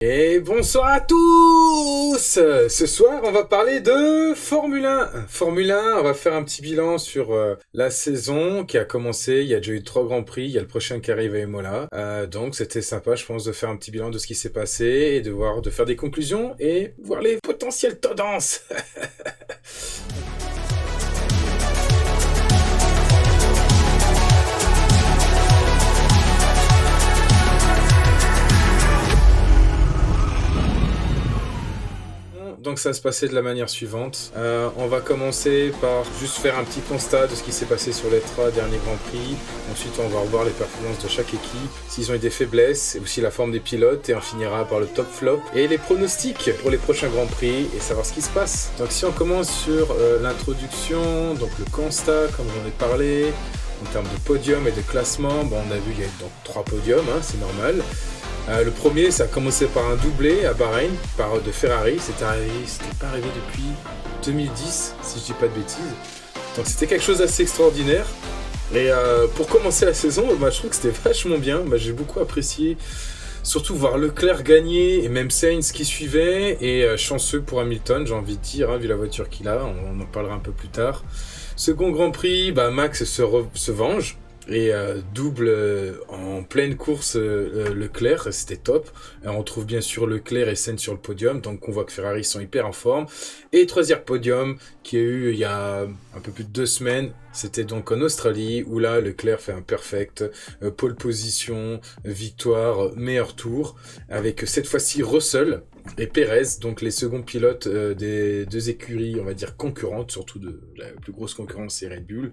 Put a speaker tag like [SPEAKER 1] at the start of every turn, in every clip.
[SPEAKER 1] Et bonsoir à tous! Ce soir, on va parler de Formule 1. Formule 1, on va faire un petit bilan sur la saison qui a commencé. Il y a déjà eu 3 grands prix. Il y a le prochain qui arrive à Imola. Donc, c'était sympa, je pense, de faire un petit bilan de ce qui s'est passé et de faire des conclusions et voir les potentielles tendances. Donc ça va se passer de la manière suivante. On va commencer par juste faire un petit constat de ce qui s'est passé sur les 3 derniers Grands Prix. Ensuite, on va revoir les performances de chaque équipe, s'ils ont eu des faiblesses, et aussi la forme des pilotes. Et on finira par le top flop et les pronostics pour les prochains Grands Prix et savoir ce qui se passe. Donc si on commence sur l'introduction, donc le constat, comme j'en ai parlé, en termes de podium et de classement, bon, on a vu il y a eu donc 3 podiums, hein, c'est normal. Le premier, ça a commencé par un doublé à Bahreïn de Ferrari. C'était pas arrivé depuis 2010, si je dis pas de bêtises. Donc c'était quelque chose d'assez extraordinaire. Et pour commencer la saison, je trouve que c'était vachement bien. J'ai beaucoup apprécié, surtout voir Leclerc gagner et même Sainz qui suivait. Et chanceux pour Hamilton, j'ai envie de dire, hein, vu la voiture qu'il a. On en parlera un peu plus tard. Second Grand Prix, Max se venge. Et double en pleine course Leclerc, c'était top. Et on retrouve bien sûr Leclerc et Sainz sur le podium, donc on voit que Ferrari sont hyper en forme. Et troisième podium qui a eu il y a un peu plus de 2 semaines, c'était donc en Australie, où là Leclerc fait un perfect, pole position, victoire, meilleur tour, avec cette fois-ci Russell et Perez, donc les seconds pilotes des 2 écuries, on va dire concurrentes, surtout de la plus grosse concurrence c'est Red Bull.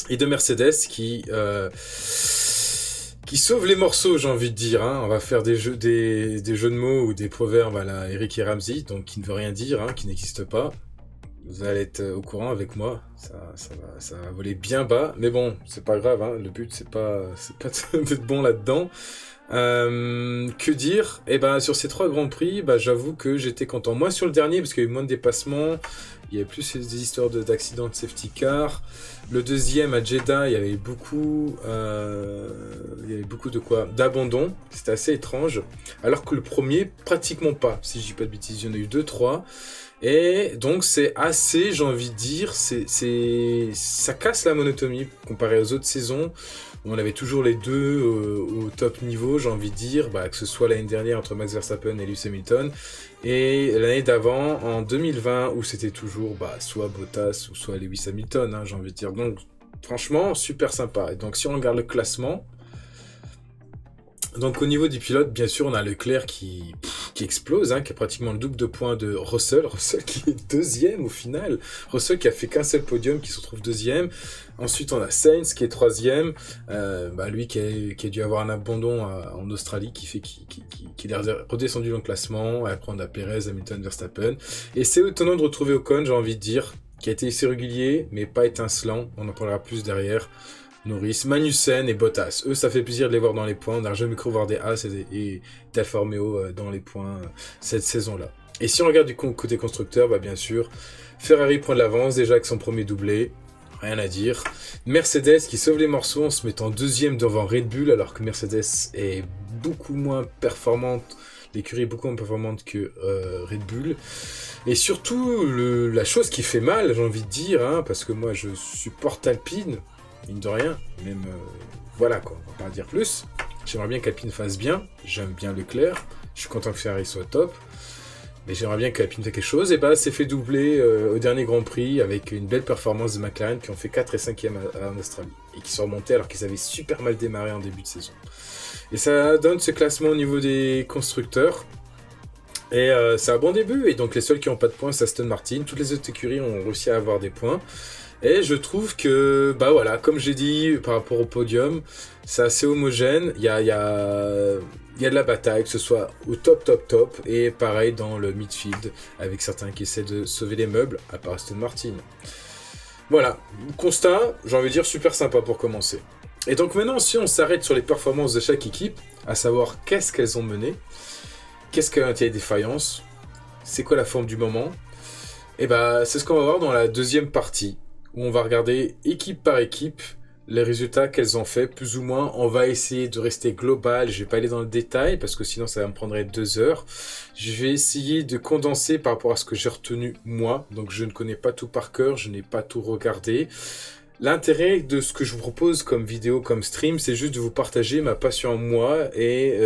[SPEAKER 1] Et de Mercedes qui sauve les morceaux, j'ai envie de dire. Hein. On va faire des jeux de mots ou des proverbes à la Eric et Ramsey, donc qui ne veut rien dire, hein, qui n'existe pas. Vous allez être au courant avec moi, ça va voler bien bas, mais bon, c'est pas grave, hein. Le but c'est pas d'être bon là-dedans. Que dire? Sur ces 3 grands prix, j'avoue que j'étais content. Moins sur le dernier parce qu'il y a eu moins de dépassements. Il y avait plus des histoires d'accidents de safety car. Le deuxième à Jeddah, il y avait beaucoup de quoi? D'abandon. C'était assez étrange. Alors que le premier, pratiquement pas. Si je dis pas de bêtises, il y en a eu 2-3. Et donc c'est assez, j'ai envie de dire, ça casse la monotonie comparé aux autres saisons. On avait toujours les deux au top niveau, j'ai envie de dire, que ce soit l'année dernière entre Max Verstappen et Lewis Hamilton, et l'année d'avant, en 2020, où c'était toujours soit Bottas ou soit Lewis Hamilton, hein, j'ai envie de dire. Donc franchement, super sympa. Et donc si on regarde le classement, donc au niveau des pilotes, bien sûr, on a Leclerc qui explose, hein, qui a pratiquement le double de points de Russell qui est 2e au final. Russell qui a fait qu'un seul podium, qui se retrouve 2e. Ensuite, on a Sainz qui est 3e. Lui qui a dû avoir un abandon en Australie, qui est redescendu dans le classement. Et après, on a Perez, Hamilton, Verstappen. Et c'est étonnant de retrouver Ocon, j'ai envie de dire, qui a été assez régulier, mais pas étincelant. On en parlera plus derrière. Norris, Magnussen et Bottas. Eux, ça fait plaisir de les voir dans les points. On n'a jamais cru voir des Haas et d'Alfa Romeo dans les points cette saison-là. Et si on regarde du côté constructeur, bien sûr, Ferrari prend de l'avance déjà avec son premier doublé. Rien à dire. Mercedes qui sauve les morceaux en se mettant 2e devant Red Bull, alors que Mercedes est beaucoup moins performante. L'écurie est beaucoup moins performante que Red Bull. Et surtout, la chose qui fait mal, j'ai envie de dire, hein, parce que moi je supporte Alpine, mine de rien, même voilà quoi, on va pas dire plus. J'aimerais bien qu'Alpine fasse bien, j'aime bien Leclerc, je suis content que Ferrari soit top, mais j'aimerais bien qu'Alpine fasse quelque chose. Et c'est fait doubler au dernier Grand Prix avec une belle performance de McLaren qui ont fait 4 et 5e en Australie et qui sont remontés alors qu'ils avaient super mal démarré en début de saison. Et ça donne ce classement au niveau des constructeurs. Et c'est un bon début, et donc les seuls qui n'ont pas de points, c'est Aston Martin. Toutes les autres écuries ont réussi à avoir des points. Et je trouve que, comme j'ai dit par rapport au podium, c'est assez homogène. Il y a de la bataille, que ce soit au top, et pareil dans le midfield, avec certains qui essaient de sauver les meubles, à part Aston Martin. Voilà, constat, j'ai envie de dire super sympa pour commencer. Et donc maintenant, si on s'arrête sur les performances de chaque équipe, à savoir qu'est-ce qu'elles ont mené, qu'est-ce qui a été défaillance, c'est quoi la forme du moment, et c'est ce qu'on va voir dans la deuxième partie, où on va regarder équipe par équipe les résultats qu'elles ont fait, plus ou moins. On va essayer de rester global. Je vais pas aller dans le détail parce que sinon ça va me prendre 2 heures. Je vais essayer de condenser par rapport à ce que j'ai retenu moi. Donc je ne connais pas tout par cœur, je n'ai pas tout regardé. L'intérêt de ce que je vous propose comme vidéo, comme stream, c'est juste de vous partager ma passion en moi et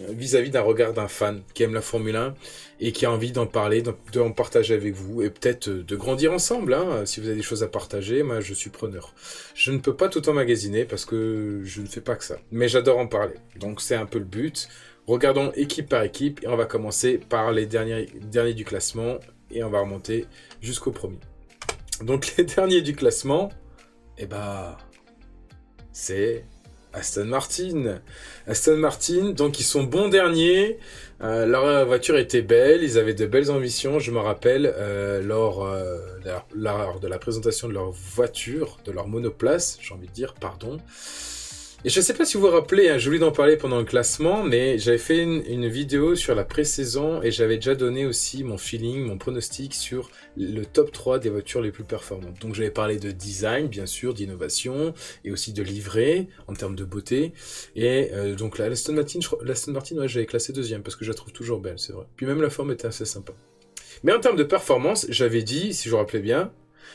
[SPEAKER 1] vis-à-vis d'un regard d'un fan qui aime la Formule 1 et qui a envie d'en parler, d'en partager avec vous et peut-être de grandir ensemble. Hein. Si vous avez des choses à partager, moi je suis preneur. Je ne peux pas tout emmagasiner parce que je ne fais pas que ça. Mais j'adore en parler. Donc c'est un peu le but. Regardons équipe par équipe et on va commencer par les derniers du classement et on va remonter jusqu'au premier. Donc les derniers du classement, eh ben, c'est Aston Martin. Aston Martin, donc ils sont bons derniers. Leur voiture était belle, ils avaient de belles ambitions. Je me rappelle lors de la présentation de leur voiture, de leur monoplace, j'ai envie de dire, pardon. Et je ne sais pas si vous vous rappelez, hein, j'ai oublié d'en parler pendant le classement, mais j'avais fait une vidéo sur la pré-saison et j'avais déjà donné aussi mon feeling, mon pronostic sur le top 3 des voitures les plus performantes. Donc j'avais parlé de design, bien sûr, d'innovation et aussi de livrée en termes de beauté. Et donc là, l'Aston Martin, ouais, j'avais classé deuxième parce que je la trouve toujours belle, c'est vrai. Puis même la forme était assez sympa. Mais en termes de performance, j'avais dit, si je vous rappelais bien,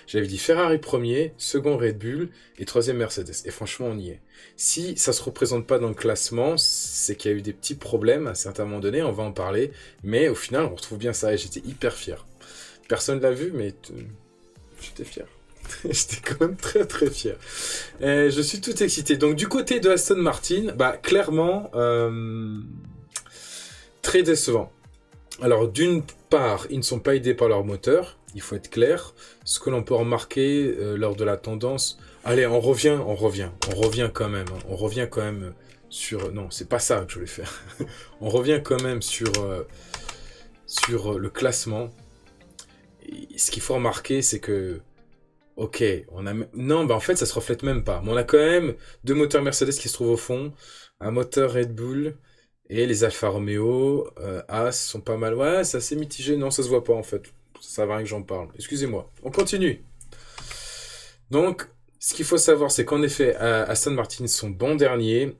[SPEAKER 1] j'avais dit Ferrari premier, second Red Bull et troisième Mercedes. Et franchement, on y est. Si ça se représente pas dans le classement, c'est qu'il y a eu des petits problèmes à un certain moment donné, on va en parler. Mais au final, on retrouve bien ça et j'étais hyper fier. Personne l'a vu, mais j'étais fier. J'étais quand même très très fier. Et je suis tout excité. Donc du côté de Aston Martin, bah clairement, très décevant. Alors d'une part, ils ne sont pas aidés par leur moteur, il faut être clair. Ce que l'on peut remarquer lors de la tendance... Allez, on revient quand même. Hein. On revient quand même sur... Non, c'est pas ça que je voulais faire. On revient quand même sur le classement. Et ce qu'il faut remarquer, c'est que... Ok, on a... Non, bah en fait, ça se reflète même pas. Mais on a quand même 2 moteurs Mercedes qui se trouvent au fond, un moteur Red Bull... Et les Alfa Romeo, As sont pas mal. Ouais, c'est assez mitigé. Non, ça se voit pas en fait. Ça va rien que j'en parle. Excusez-moi. On continue. Donc, ce qu'il faut savoir, c'est qu'en effet, Aston Martin sont bons derniers.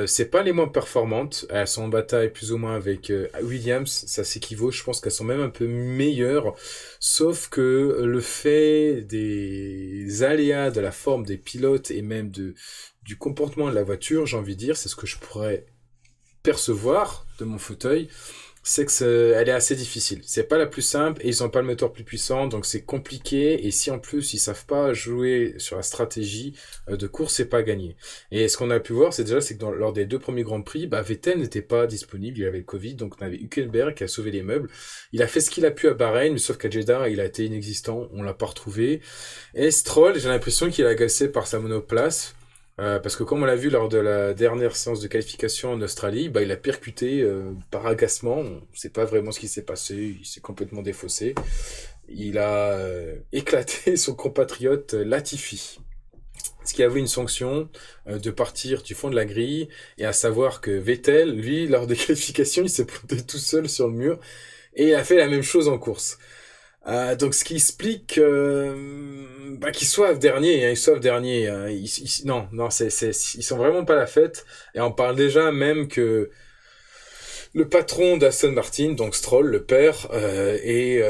[SPEAKER 1] C'est pas les moins performantes. Elles sont en bataille plus ou moins avec Williams. Ça s'équivaut. Je pense qu'elles sont même un peu meilleures. Sauf que le fait des aléas de la forme des pilotes et même du comportement de la voiture, j'ai envie de dire, c'est ce que je pourrais percevoir de mon fauteuil, c'est que elle est assez difficile. C'est pas la plus simple et ils ont pas le moteur plus puissant, donc c'est compliqué. Et si en plus ils savent pas jouer sur la stratégie de course, c'est pas gagné. Et ce qu'on a pu voir, c'est que lors des 2 premiers grands prix, Vettel n'était pas disponible, il avait le Covid, donc on avait Hülkenberg qui a sauvé les meubles. Il a fait ce qu'il a pu à Bahreïn, mais sauf qu'à Jeddah, il a été inexistant, on l'a pas retrouvé. Et Stroll, j'ai l'impression qu'il est agacé par sa monoplace. Parce que comme on l'a vu lors de la dernière séance de qualification en Australie, il a percuté par agacement. On ne sait pas vraiment ce qui s'est passé. Il s'est complètement défaussé. Il a éclaté son compatriote Latifi. Ce qui a vu une sanction de partir du fond de la grille. Et à savoir que Vettel, lui, lors des qualifications, il s'est planté tout seul sur le mur. Et il a fait la même chose en course. Donc ce qui explique qu'ils soivent derniers, hein, ils soivent derniers. Hein, non, ils sont vraiment pas la fête. Et on parle déjà même que le patron d'Aston Martin, donc Stroll, le père, est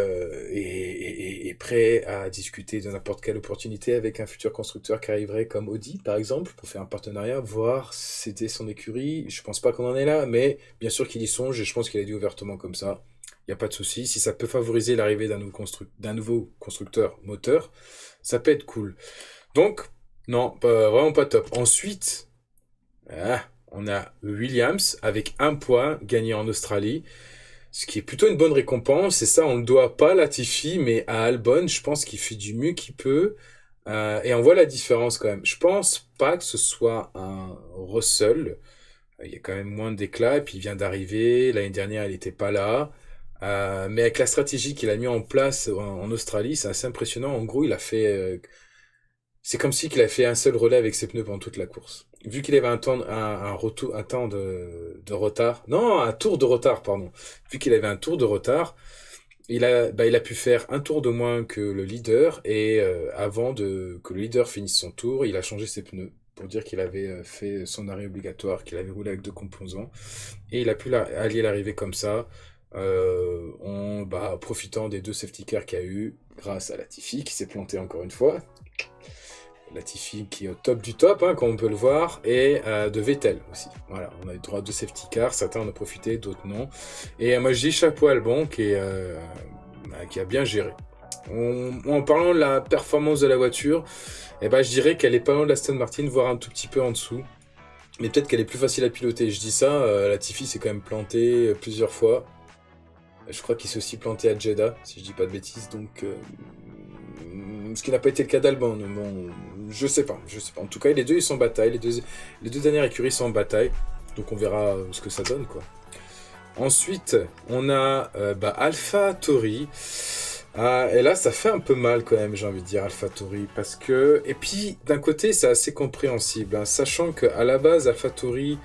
[SPEAKER 1] prêt à discuter de n'importe quelle opportunité avec un futur constructeur qui arriverait comme Audi, par exemple, pour faire un partenariat, voire céder son écurie. Je pense pas qu'on en est là, mais bien sûr qu'il y songe et je pense qu'il a dit ouvertement comme ça. Il n'y a pas de souci. Si ça peut favoriser l'arrivée d'un nouveau constructeur moteur, ça peut être cool. Donc, non, vraiment pas top. Ensuite, on a Williams avec 1 point gagné en Australie, ce qui est plutôt une bonne récompense. Et ça, on ne le doit pas à Latifi, mais à Albon. Je pense qu'il fait du mieux qu'il peut. Et on voit la différence quand même. Je pense pas que ce soit un Russell. Il y a quand même moins d'éclat. Et puis il vient d'arriver. L'année dernière, il n'était pas là. Mais avec la stratégie qu'il a mis en place en Australie, c'est assez impressionnant. En gros, il a fait... c'est comme si qu'il a fait un seul relais avec ses pneus pendant toute la course. Vu qu'il avait un tour de retard... Non, un tour de retard, pardon. Vu qu'il avait un tour de retard, il a pu faire un tour de moins que le leader et que le leader finisse son tour, il a changé ses pneus pour dire qu'il avait fait son arrêt obligatoire, qu'il avait roulé avec deux composants et il a pu allier l'arrivée comme ça profitant des deux safety cars qu'il y a eu grâce à Latifi qui s'est planté encore une fois. Latifi qui est au top du top, hein, comme on peut le voir, et de Vettel aussi. Voilà, on a eu droit à deux safety cars, certains en ont profité, d'autres non. Et moi je dis chapeau à Albon qui a bien géré. En parlant de la performance de la voiture, je dirais qu'elle est pas loin de l'Aston Martin, voire un tout petit peu en dessous. Mais peut-être qu'elle est plus facile à piloter. Je dis ça, Latifi s'est quand même planté plusieurs fois. Je crois qu'il s'est aussi planté à Jeddah, si je dis pas de bêtises, donc... ce qui n'a pas été le cas d'Alban, bon, je sais pas. En tout cas, les deux, ils sont en bataille, les deux dernières écuries sont en bataille, donc on verra ce que ça donne, quoi. Ensuite, on a AlphaTauri. Et là, ça fait un peu mal quand même, j'ai envie de dire, AlphaTauri, parce que... Et puis, d'un côté, c'est assez compréhensible, hein, sachant qu'à la base, AlphaTauri...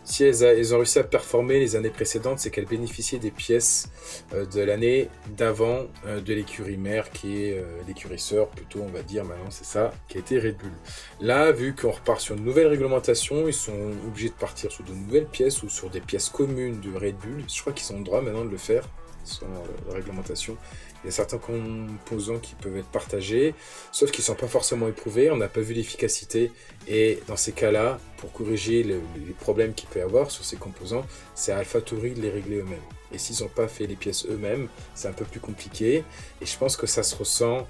[SPEAKER 1] Si elles ont réussi à performer les années précédentes, c'est qu'elles bénéficiaient des pièces de l'année d'avant de l'écurie mère, qui est l'écurie sœur, plutôt on va dire, maintenant c'est ça, qui a été Red Bull. Là, vu qu'on repart sur une nouvelle réglementation, ils sont obligés de partir sur de nouvelles pièces ou sur des pièces communes de Red Bull. Je crois qu'ils ont le droit maintenant de le faire, selon la réglementation. Il y a certains composants qui peuvent être partagés, sauf qu'ils ne sont pas forcément éprouvés, on n'a pas vu l'efficacité, et dans ces cas-là, pour corriger les problèmes qu'il peut y avoir sur ces composants, c'est à AlphaTauri de les régler eux-mêmes. Et s'ils n'ont pas fait les pièces eux-mêmes, c'est un peu plus compliqué, et je pense que ça se ressent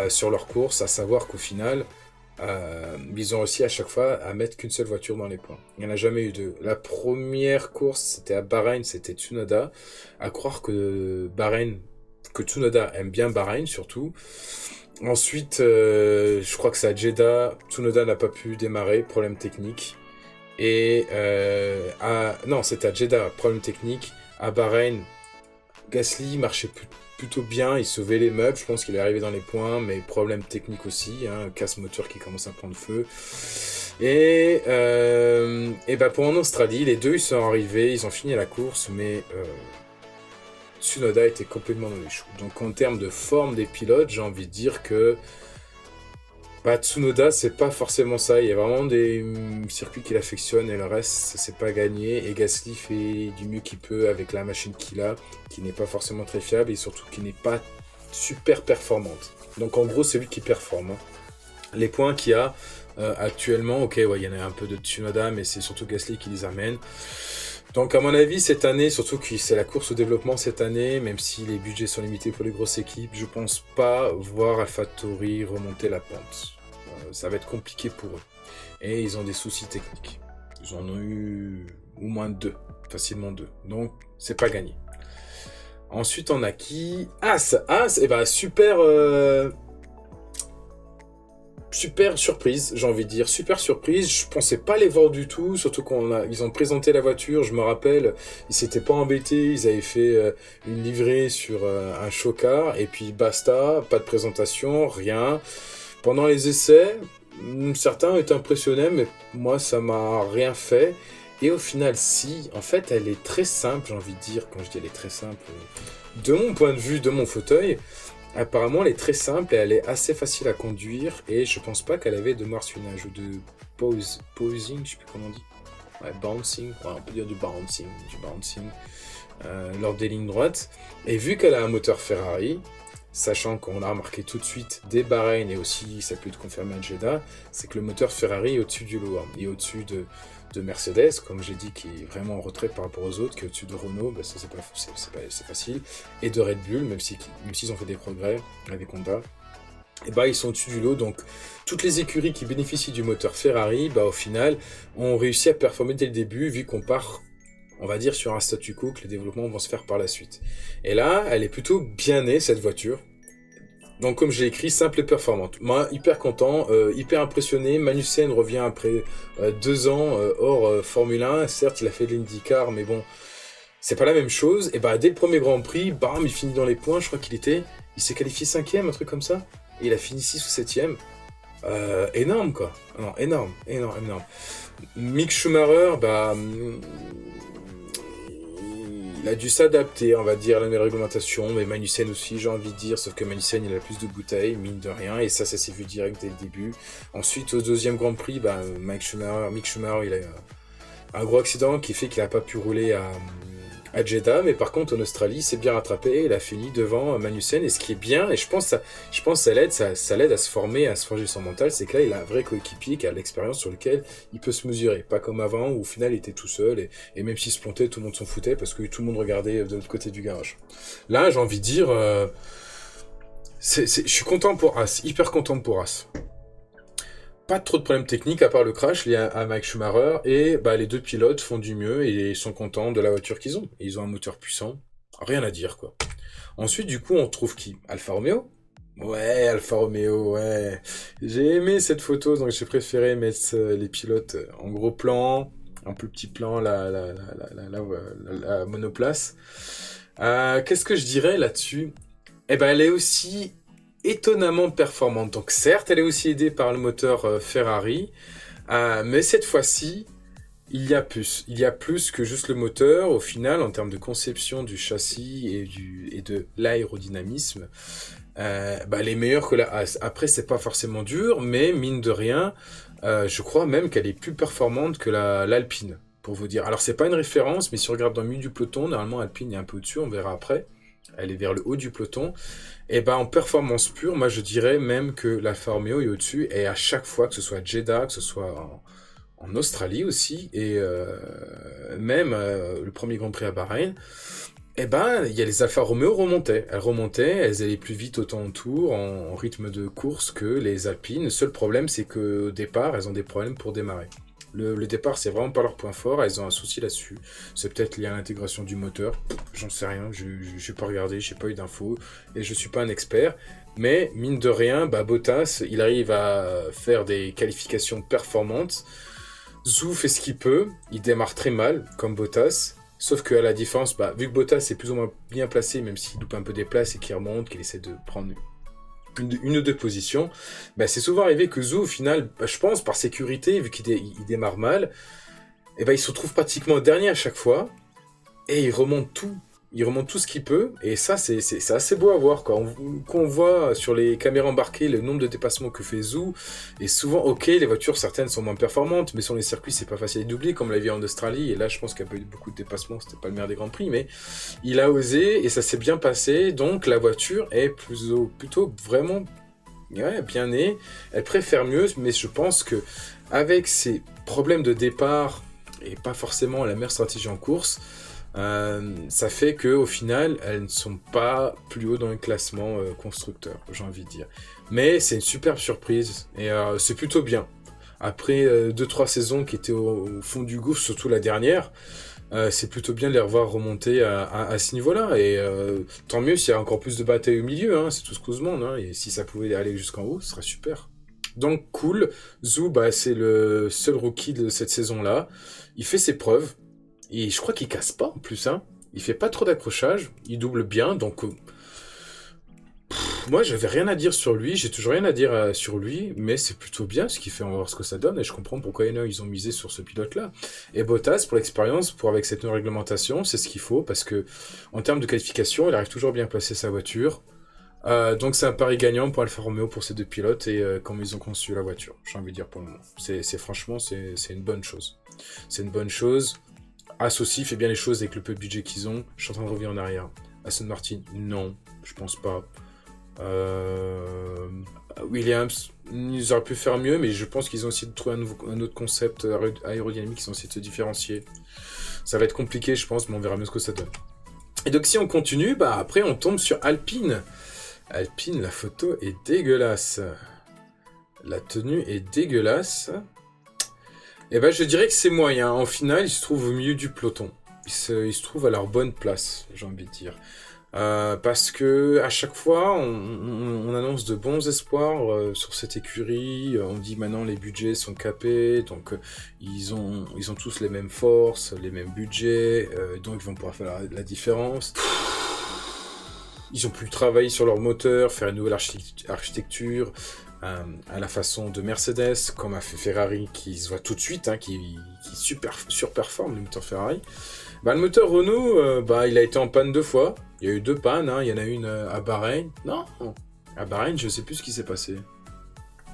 [SPEAKER 1] sur leur course, à savoir qu'au final, ils ont réussi à chaque fois à mettre qu'une seule voiture dans les points. Il n'y en a jamais eu deux. La première course, c'était à Bahreïn, c'était Tsunoda. À croire que Tsunoda aime bien Bahreïn surtout. Ensuite, je crois que c'est à Jeddah. Tsunoda n'a pas pu démarrer, problème technique. Non, c'était à Jeddah, problème technique. À Bahreïn, Gasly marchait plutôt bien, il sauvait les meubles, je pense qu'il est arrivé dans les points, mais problème technique aussi, hein, casse moteur qui commence à prendre feu. Pour en Australie, les deux ils sont arrivés, ils ont fini la course, mais Tsunoda était complètement dans les choux. Donc en termes de forme des pilotes, j'ai envie de dire que Tsunoda, c'est pas forcément ça. Il y a vraiment des circuits qu'il affectionne et le reste, ça s'est pas gagné. Et Gasly fait du mieux qu'il peut avec la machine qu'il a, qui n'est pas forcément très fiable et surtout qui n'est pas super performante. Donc en gros, c'est lui qui performe. Hein. Les points qu'il y a actuellement, il y en a un peu de Tsunoda, mais c'est surtout Gasly qui les amène. Donc à mon avis, cette année, surtout que c'est la course au développement cette année, même si les budgets sont limités pour les grosses équipes, je pense pas voir AlphaTauri remonter la pente. Ça va être compliqué pour eux. Et ils ont des soucis techniques. Ils en ont eu au moins facilement deux. Donc c'est pas gagné. Ensuite on a qui ? As, super surprise, j'ai envie de dire, super surprise. Je pensais pas les voir du tout, surtout ils ont présenté la voiture, je me rappelle, ils s'étaient pas embêtés, ils avaient fait une livrée sur un show-car, et puis basta, pas de présentation, rien. Pendant les essais, certains étaient impressionnés, mais moi ça m'a rien fait. Et au final, si, en fait, elle est très simple, j'ai envie de dire, quand je dis elle est très simple, de mon point de vue, de mon fauteuil, apparemment, elle est très simple et elle est assez facile à conduire. Et je pense pas qu'elle avait de martionnage ou de posing, je sais plus comment on dit. Ouais, bouncing, on peut dire du bouncing lors des lignes droites. Et vu qu'elle a un moteur Ferrari, sachant qu'on l'a remarqué tout de suite dès Bahreïn et aussi ça peut être confirmé à Jeddah, c'est que le moteur Ferrari est au-dessus du lot. Il est au-dessus de Mercedes, comme j'ai dit, qui est vraiment en retrait par rapport aux autres, qui est au-dessus de Renault, ça c'est facile, et de Red Bull, même s'ils ont fait des progrès avec Honda, ils sont au-dessus du lot. Donc toutes les écuries qui bénéficient du moteur Ferrari, au final, ont réussi à performer dès le début, vu qu'on part, on va dire, sur un statu quo, que les développements vont se faire par la suite. Et là, elle est plutôt bien née, cette voiture. Donc comme je l'ai écrit, simple et performante. Moi, hyper content, hyper impressionné. Magnussen revient après 2 ans hors Formule 1. Certes, il a fait de l'IndyCar, mais bon, c'est pas la même chose. Et dès le premier Grand Prix, bam, il finit dans les points. Je crois il s'est qualifié 5e, un truc comme ça. Et il a fini 6 ou 7e. Énorme, quoi. Non, énorme. Mick Schumacher, il a dû s'adapter, on va dire, à la nouvelle réglementation, mais Magnussen aussi, j'ai envie de dire, sauf que Magnussen, il a plus de bouteilles, mine de rien, et ça s'est vu direct dès le début. Ensuite, au deuxième Grand Prix, Mick Schumacher, il a eu un gros accident qui fait qu'il n'a pas pu rouler à Jeddah, mais par contre en Australie, il s'est bien rattrapé, il a fini devant Magnussen, et ce qui est bien, et je pense que ça l'aide à se former, à se forger son mental, c'est que là, il a un vrai coéquipier qui a de l'expérience sur lequel il peut se mesurer, pas comme avant, où au final, il était tout seul, et même s'il se plantait, tout le monde s'en foutait, parce que tout le monde regardait de l'autre côté du garage. Là, j'ai envie de dire, je suis content pour Haas, hyper content pour Haas. Pas trop de problèmes techniques à part le crash lié à Mick Schumacher et les deux pilotes font du mieux et sont contents de la voiture qu'ils ont. Ils ont un moteur puissant, rien à dire quoi. Ensuite du coup on trouve qui? Alfa Romeo? Ouais, Alfa Romeo, ouais. J'ai aimé cette photo donc j'ai préféré mettre les pilotes en gros plan, en plus petit plan la monoplace. Qu'est-ce que je dirais là-dessus? Eh ben elle est aussi étonnamment performante. Donc certes, elle est aussi aidée par le moteur Ferrari, mais cette fois-ci, il y a plus. Il y a plus que juste le moteur. Au final, en termes de conception du châssis et de l'aérodynamisme, elle est meilleure que la Haas. Après, c'est pas forcément dur, mais mine de rien, je crois même qu'elle est plus performante que l'Alpine, pour vous dire. Alors, c'est pas une référence, mais si on regarde dans le milieu du peloton, normalement, Alpine est un peu au-dessus, on verra après. Elle est vers le haut du peloton. Et en performance pure, moi je dirais même que l'Alfa Romeo est au-dessus. Et à chaque fois, que ce soit à Jeddah, que ce soit en Australie aussi, et même le premier Grand Prix à Bahreïn, il y a les Alfa Romeo remontaient. Elles allaient plus vite au temps en tour, en rythme de course que les Alpines. Le seul problème, c'est qu'au départ, elles ont des problèmes pour démarrer. Le départ, c'est vraiment pas leur point fort, elles ont un souci là-dessus. C'est peut-être lié à l'intégration du moteur, j'en sais rien, je n'ai pas regardé, j'ai pas eu d'infos, et je suis pas un expert. Mais mine de rien, Bottas, il arrive à faire des qualifications performantes. Zhou fait ce qu'il peut, il démarre très mal, comme Bottas. Sauf qu'à la différence, vu que Bottas est plus ou moins bien placé, même s'il loupe un peu des places et qu'il remonte, qu'il essaie de prendre une ou deux positions, c'est souvent arrivé que Zhou, au final, je pense, par sécurité, vu qu'il démarre mal, il se retrouve pratiquement dernier à chaque fois, et il remonte tout ce qu'il peut, et ça, c'est assez beau à voir, quoi. Quand on voit sur les caméras embarquées le nombre de dépassements que fait Zhou, et souvent, ok, les voitures, certaines sont moins performantes, mais sur les circuits, c'est pas facile à doubler, comme on l'a vu en Australie, et là, je pense qu'il n'y a pas eu beaucoup de dépassements, c'était pas le meilleur des Grands Prix, mais il a osé, et ça s'est bien passé, donc la voiture est plutôt vraiment bien née, elle préfère mieux, mais je pense que avec ses problèmes de départ, et pas forcément la meilleure stratégie en course, ça fait qu'au final, elles ne sont pas plus haut dans le classement constructeur, j'ai envie de dire. Mais c'est une superbe surprise, et c'est plutôt bien. Après 2-3 saisons qui étaient au fond du gouffre, surtout la dernière, c'est plutôt bien de les revoir remonter à ce niveau-là. Et tant mieux s'il y a encore plus de batailles au milieu, hein, c'est tout ce qu'on se demande. Hein, et si ça pouvait aller jusqu'en haut, ce serait super. Donc cool, Zhou, c'est le seul rookie de cette saison-là. Il fait ses preuves. Et je crois qu'il casse pas en plus, hein. Il fait pas trop d'accrochage, il double bien, donc moi j'avais rien à dire sur lui, j'ai toujours rien à dire sur lui, mais c'est plutôt bien ce qu'il fait, on va voir ce que ça donne, et je comprends pourquoi ils ont misé sur ce pilote-là. Et Bottas, pour l'expérience, avec cette nouvelle réglementation, c'est ce qu'il faut, parce que en termes de qualification, il arrive toujours bien à placer sa voiture, donc c'est un pari gagnant pour Alfa Romeo, pour ces deux pilotes, et comment ils ont conçu la voiture, j'ai envie de dire pour le moment. Franchement, c'est une bonne chose. C'est une bonne chose. Haas aussi fait bien les choses avec le peu de budget qu'ils ont. Je suis en train de revenir en arrière. Aston Martin, non, je pense pas. Williams, ils auraient pu faire mieux, mais je pense qu'ils ont essayé de trouver un autre concept aérodynamique, ils ont essayé de se différencier. Ça va être compliqué, je pense, mais on verra mieux ce que ça donne. Et donc si on continue, après on tombe sur Alpine. Alpine, la photo est dégueulasse. La tenue est dégueulasse. Je dirais que c'est moyen. En finale, ils se trouvent au milieu du peloton. Ils se trouvent à leur bonne place, j'ai envie de dire. Parce que à chaque fois, on annonce de bons espoirs sur cette écurie. On dit maintenant les budgets sont capés, donc ils ont tous les mêmes forces, les mêmes budgets, donc ils vont pouvoir faire la différence. Ils ont pu travailler sur leur moteur, faire une nouvelle architecture. À la façon de Mercedes, comme a fait Ferrari, qui se voit tout de suite, qui surperforme le moteur Ferrari. Bah, le moteur Renault, il a été en panne 2 fois. Il y a eu 2 pannes, hein. Il y en a une à Bahreïn. Non, à Bahreïn, je sais plus ce qui s'est passé.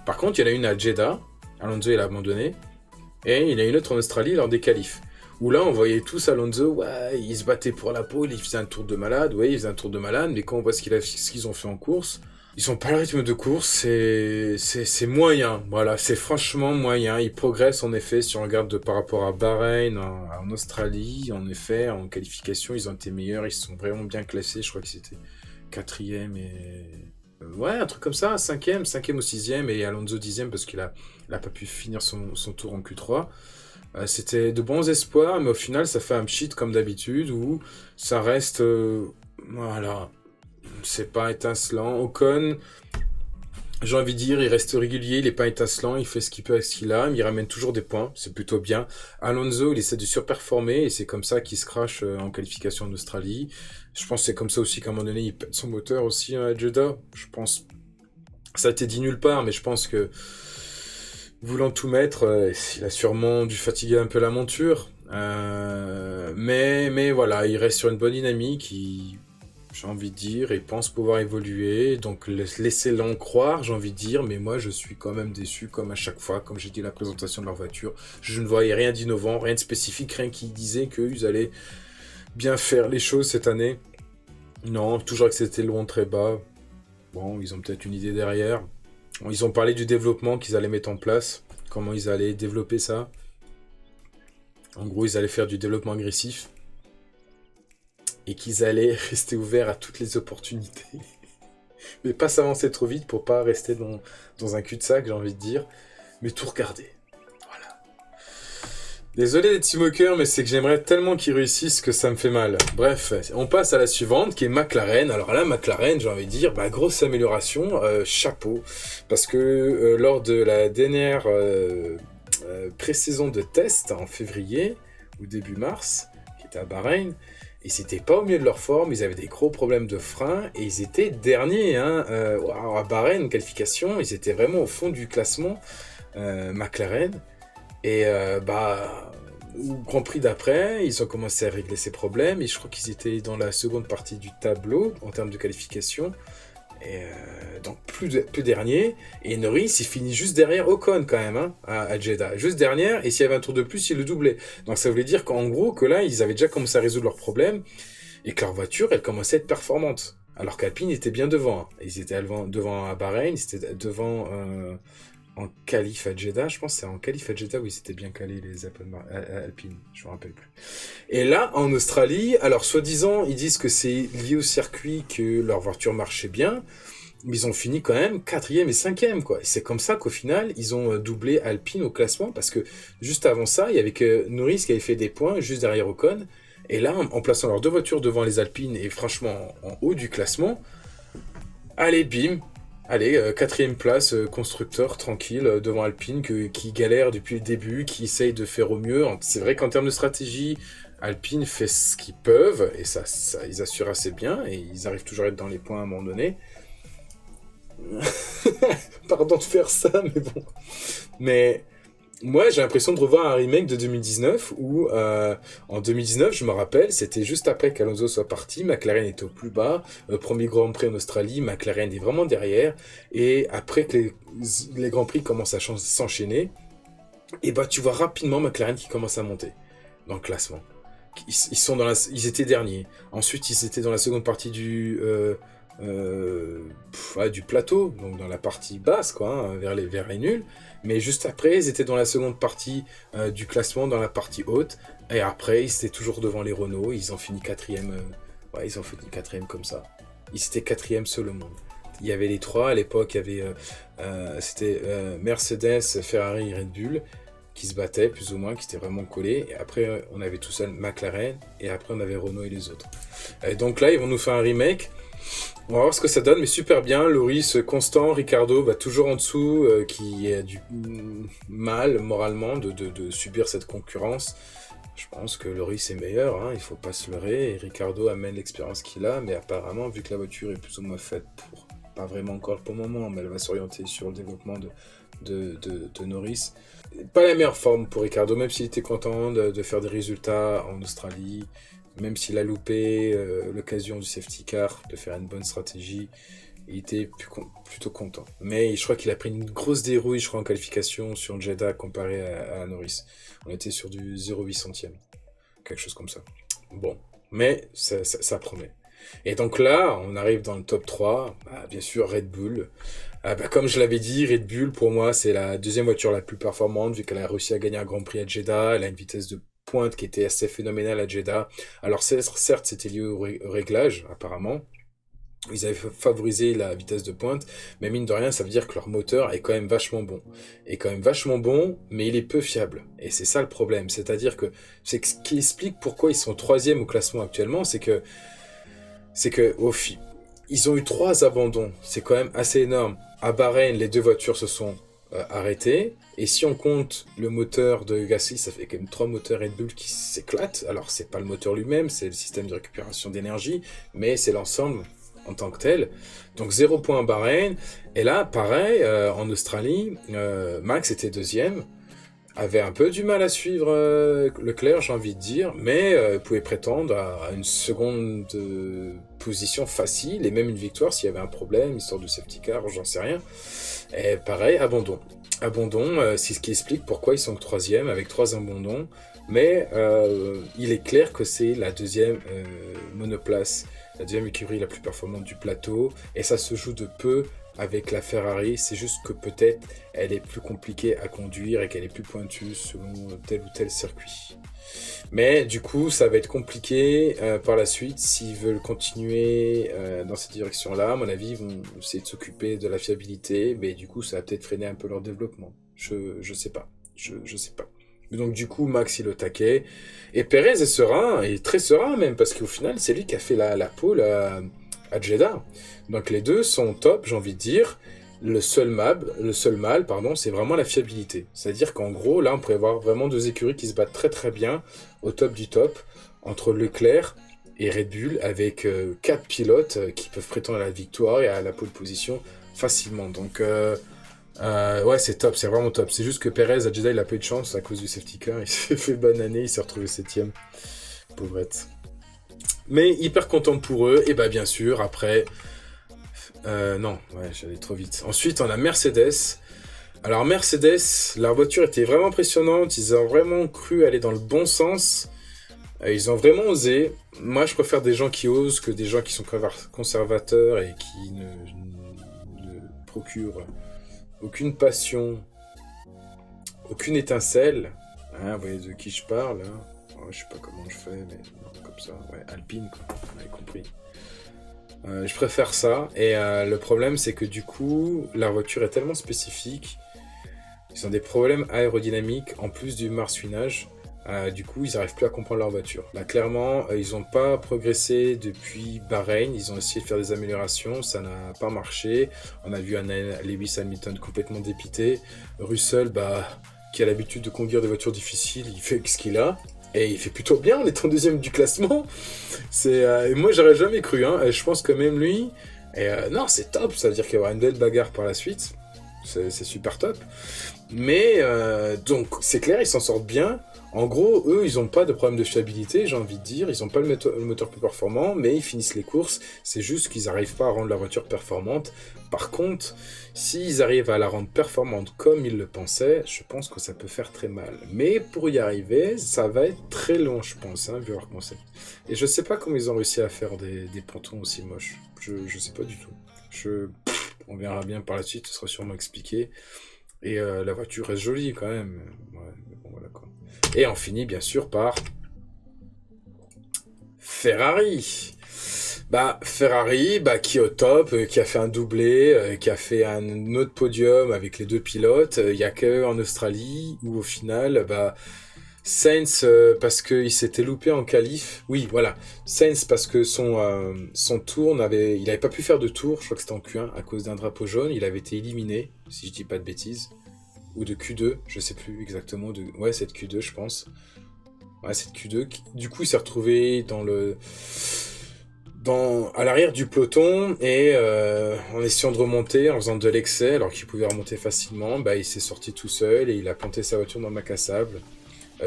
[SPEAKER 1] Par contre, il y en a une à Jeddah. Alonso, il a abandonné. Et il y en a une autre en Australie lors des qualifs. Où là, on voyait tous Alonso, ouais, il se battait pour la pole, il faisait un tour de malade, mais quand on voit ce qu'ils ont fait en course, ils ont pas le rythme de course, c'est moyen, voilà, c'est franchement moyen. Ils progressent en effet, si on regarde par rapport à Bahreïn, en Australie, en effet, en qualification, ils ont été meilleurs, ils sont vraiment bien classés, je crois que c'était 4e et... Ouais, un truc comme ça, 5e ou 6e, et Alonso 10e parce qu'il a pas pu finir son tour en Q3. C'était de bons espoirs, mais au final, ça fait un pchit comme d'habitude, où ça reste... voilà, c'est pas étincelant. Ocon, j'ai envie de dire, il reste régulier, il est pas étincelant, il fait ce qu'il peut avec ce qu'il a, mais il ramène toujours des points, c'est plutôt bien. Alonso, il essaie de surperformer, et c'est comme ça qu'il se crache en qualification en Australie. Je pense que c'est comme ça aussi qu'à un moment donné, il pète son moteur aussi à Jeddah. Je pense... Ça a été dit nulle part, mais je pense que voulant tout mettre, il a sûrement dû fatiguer un peu la monture. Mais voilà, il reste sur une bonne dynamique, j'ai envie de dire, et pense pouvoir évoluer. Donc laissez-l'en croire, j'ai envie de dire, mais moi je suis quand même déçu, comme à chaque fois, comme j'ai dit à la présentation de leur voiture. Je ne voyais rien d'innovant, rien de spécifique, rien qui disait qu'ils allaient bien faire les choses cette année. Non, toujours que c'était loin très bas. Bon, ils ont peut-être une idée derrière. Ils ont parlé du développement qu'ils allaient mettre en place, comment ils allaient développer ça. En gros, ils allaient faire du développement agressif et qu'ils allaient rester ouverts à toutes les opportunités. Mais pas s'avancer trop vite pour pas rester dans un cul-de-sac, j'ai envie de dire, mais tout regarder. Voilà. Désolé d'être si moqueur, mais c'est que j'aimerais tellement qu'ils réussissent que ça me fait mal. Bref, on passe à la suivante, qui est McLaren. Alors là, McLaren, j'ai envie de dire, grosse amélioration, chapeau. Parce que lors de la dernière pré-saison de test, en février, ou début mars, qui était à Bahreïn, ils n'étaient pas au mieux de leur forme, ils avaient des gros problèmes de frein, et ils étaient derniers. À Bahreïn, qualification, ils étaient vraiment au fond du classement, McLaren. Et au Grand Prix d'après, ils ont commencé à régler ces problèmes, et je crois qu'ils étaient dans la seconde partie du tableau, en termes de qualification, et donc plus dernier, et Norris, il finit juste derrière Ocon quand même, à Jeddah, juste derrière, et s'il y avait un tour de plus, il le doublait. Donc ça voulait dire qu'en gros, que là, ils avaient déjà commencé à résoudre leurs problèmes, et que leur voiture, elle commençait à être performante, alors qu'Alpine était bien devant. Ils étaient devant à Bahreïn, ils étaient devant... en qualif à Jeddah, je pense que c'est en qualif à Jeddah où ils étaient bien calés les Alpine, je me rappelle plus. Et là, en Australie, alors soi-disant, ils disent que c'est lié au circuit que leur voiture marchait bien, mais ils ont fini quand même 4e et 5e, quoi. Et c'est comme ça qu'au final, ils ont doublé Alpine au classement, parce que juste avant ça, il y avait que Norris qui avait fait des points juste derrière Ocon, et là, en plaçant leurs deux voitures devant les Alpines, et franchement en haut du classement, allez, bim. Allez, 4e place, constructeur, tranquille, devant Alpine, qui galère depuis le début, qui essaye de faire au mieux. C'est vrai qu'en termes de stratégie, Alpine fait ce qu'ils peuvent, et ça, ils assurent assez bien, et ils arrivent toujours à être dans les points à un moment donné. Pardon de faire ça, mais bon. Mais... moi, j'ai l'impression de revoir un remake de 2019 où, en 2019, je me rappelle, c'était juste après qu'Alonso soit parti, McLaren était au plus bas, premier Grand Prix en Australie, McLaren est vraiment derrière, et après que les Grands Prix commencent à s'enchaîner, et tu vois rapidement McLaren qui commence à monter dans le classement. Ils étaient derniers. Ensuite, ils étaient dans la seconde partie du plateau, donc dans la partie basse, quoi, vers les nuls. Mais juste après, ils étaient dans la seconde partie du classement, dans la partie haute. Et après, ils étaient toujours devant les Renault. Ils ont fini 4e. Ils ont fini 4e comme ça. Ils étaient 4e seul au monde. Il y avait les trois. À l'époque, il y avait c'était Mercedes, Ferrari et Red Bull qui se battaient, plus ou moins, qui étaient vraiment collés. Et après, on avait tout seul McLaren. Et après, on avait Renault et les autres. Et donc là, ils vont nous faire un remake. On va voir ce que ça donne, mais super bien. Loris constant, Ricardo toujours en dessous, qui a du mal moralement de subir cette concurrence. Je pense que Loris est meilleur, il faut pas se leurrer, et Ricardo amène l'expérience qu'il a, mais apparemment, vu que la voiture est plus ou moins faite pour, pas vraiment encore pour le moment, mais elle va s'orienter sur le développement de Norris. Pas la meilleure forme pour Ricciardo, même s'il était content de faire des résultats en Australie, même s'il a loupé l'occasion du safety car, de faire une bonne stratégie, il était plutôt content. Mais je crois qu'il a pris une grosse dérouille, je crois, en qualification sur Jeddah comparé à Norris. On était sur du 0,8 centième, quelque chose comme ça. Bon, mais ça promet. Et donc là, on arrive dans le top 3, bien sûr Red Bull. Comme je l'avais dit, Red Bull, pour moi, c'est la deuxième voiture la plus performante, vu qu'elle a réussi à gagner un Grand Prix à Jeddah. Elle a une vitesse de pointe qui était assez phénoménale à Jeddah. Alors certes, c'était lié au réglage, apparemment. Ils avaient favorisé la vitesse de pointe, mais mine de rien, ça veut dire que leur moteur est quand même vachement bon. Mais il est peu fiable. Et c'est ça le problème. C'est-à-dire que ce qui explique pourquoi ils sont troisième au classement actuellement, c'est que ils ont eu 3 abandons. C'est quand même assez énorme. À Bahreïn, les 2 voitures se sont arrêtées. Et si on compte le moteur de Gasly, ça fait quand même 3 moteurs Red Bull qui s'éclatent. Alors, c'est pas le moteur lui-même, c'est le système de récupération d'énergie, mais c'est l'ensemble en tant que tel. Donc 0 point à Bahreïn. Et là, pareil, en Australie, Max était deuxième. Avait un peu du mal à suivre Leclerc, j'ai envie de dire, mais pouvait prétendre à une seconde position facile et même une victoire s'il y avait un problème, histoire de safety car, j'en sais rien. Et pareil, abandon. C'est ce qui explique pourquoi ils sont troisième avec 3 abandons, mais il est clair que c'est la deuxième monoplace, la deuxième écurie la plus performante du plateau, et ça se joue de peu avec la Ferrari, c'est juste que peut-être elle est plus compliquée à conduire et qu'elle est plus pointue selon tel ou tel circuit. Mais du coup, ça va être compliqué par la suite s'ils veulent continuer dans cette direction-là. À mon avis, ils vont essayer de s'occuper de la fiabilité, mais du coup, ça va peut-être freiner un peu leur développement. Je sais pas. Je sais pas. Donc du coup, Max, il est au taquet. Et Perez est serein, et très serein même, parce qu'au final, c'est lui qui a fait la pole à Jeddah. Donc les deux sont top, j'ai envie de dire. Le seul mal, c'est vraiment la fiabilité. C'est-à-dire qu'en gros, là, on pourrait avoir vraiment 2 écuries qui se battent très très bien au top du top, entre Leclerc et Red Bull, avec 4 pilotes qui peuvent prétendre à la victoire et à la pole position facilement. Donc ouais, c'est top, c'est vraiment top. C'est juste que Perez à Jeddah, il a pas eu de chance à cause du safety car. Il s'est fait bananer, il s'est retrouvé 7ème. Pauvrette. Mais hyper content pour eux. Et bien sûr, après... non, ouais, j'allais trop vite. Ensuite, on a Mercedes. Alors Mercedes, leur voiture était vraiment impressionnante. Ils ont vraiment cru aller dans le bon sens. Ils ont vraiment osé. Moi, je préfère des gens qui osent que des gens qui sont conservateurs et qui ne procurent aucune passion, aucune étincelle. Hein, vous voyez de qui je parle, hein. Oh, je sais pas comment je fais, mais non, comme ça. Ouais, Alpine, quoi. Vous avez compris. Je préfère ça. Et le problème, c'est que du coup, la voiture est tellement spécifique. Ils ont des problèmes aérodynamiques en plus du marsouinage. Du coup, ils n'arrivent plus à comprendre leur voiture. Là, clairement, ils n'ont pas progressé depuis Bahreïn. Ils ont essayé de faire des améliorations. Ça n'a pas marché. On a vu un Lewis Hamilton complètement dépité. Russell, qui a l'habitude de conduire des voitures difficiles, il fait ce qu'il a. Et il fait plutôt bien en étant deuxième du classement. Moi, j'aurais jamais cru. Hein. Et je pense que même lui... non, c'est top. Ça veut dire qu'il y aura une belle bagarre par la suite. C'est super top. Mais, donc, c'est clair, ils s'en sortent bien. En gros, eux, ils n'ont pas de problème de fiabilité, j'ai envie de dire. Ils n'ont pas le moteur plus performant, mais ils finissent les courses. C'est juste qu'ils n'arrivent pas à rendre la voiture performante. Par contre, s'ils arrivent à la rendre performante comme ils le pensaient, je pense que ça peut faire très mal. Mais pour y arriver, ça va être très long, je pense, vu leur concept. Et je sais pas comment ils ont réussi à faire des pontons aussi moches. Je sais pas du tout. On verra bien par la suite, ce sera sûrement expliqué. Et la voiture reste jolie quand même. Ouais, mais bon, voilà quoi. Et on finit bien sûr par Ferrari. Ferrari, qui est au top, qui a fait un doublé, qui a fait un autre podium avec les 2 pilotes. Il n'y a qu'en Australie où au final, Sainz parce qu'il s'était loupé en qualif. Oui, voilà. Sainz parce que son tour il n'avait pas pu faire de tour. Je crois que c'était en Q1 à cause d'un drapeau jaune. Il avait été éliminé, si je dis pas de bêtises. Ou de Q2, je sais plus exactement. Ouais, c'est de Q2, je pense. Ouais, c'est de Q2. Du coup, il s'est retrouvé à l'arrière du peloton et en essayant de remonter, en faisant de l'excès, alors qu'il pouvait remonter facilement, bah, il s'est sorti tout seul et il a planté sa voiture dans le bac à sable.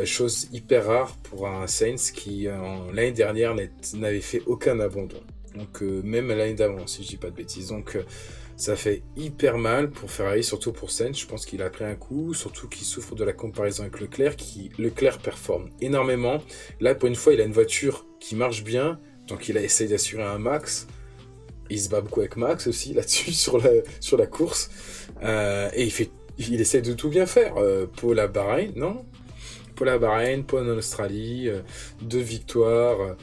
[SPEAKER 1] Chose hyper rare pour un Sainz qui, l'année dernière, n'avait fait aucun abandon. Donc, même l'année d'avant, si je dis pas de bêtises. Donc, ça fait hyper mal pour Ferrari, surtout pour Sainz. Je pense qu'il a pris un coup, surtout qu'il souffre de la comparaison avec Leclerc, Leclerc performe énormément. Là, pour une fois, il a une voiture qui marche bien, donc il a essayé d'assurer un max. Il se bat beaucoup avec Max aussi là-dessus, sur la course. Et il essaie de tout bien faire. Paul à Bahreïn, non ? Paul à Bahreïn, Paul en Australie, 2 victoires,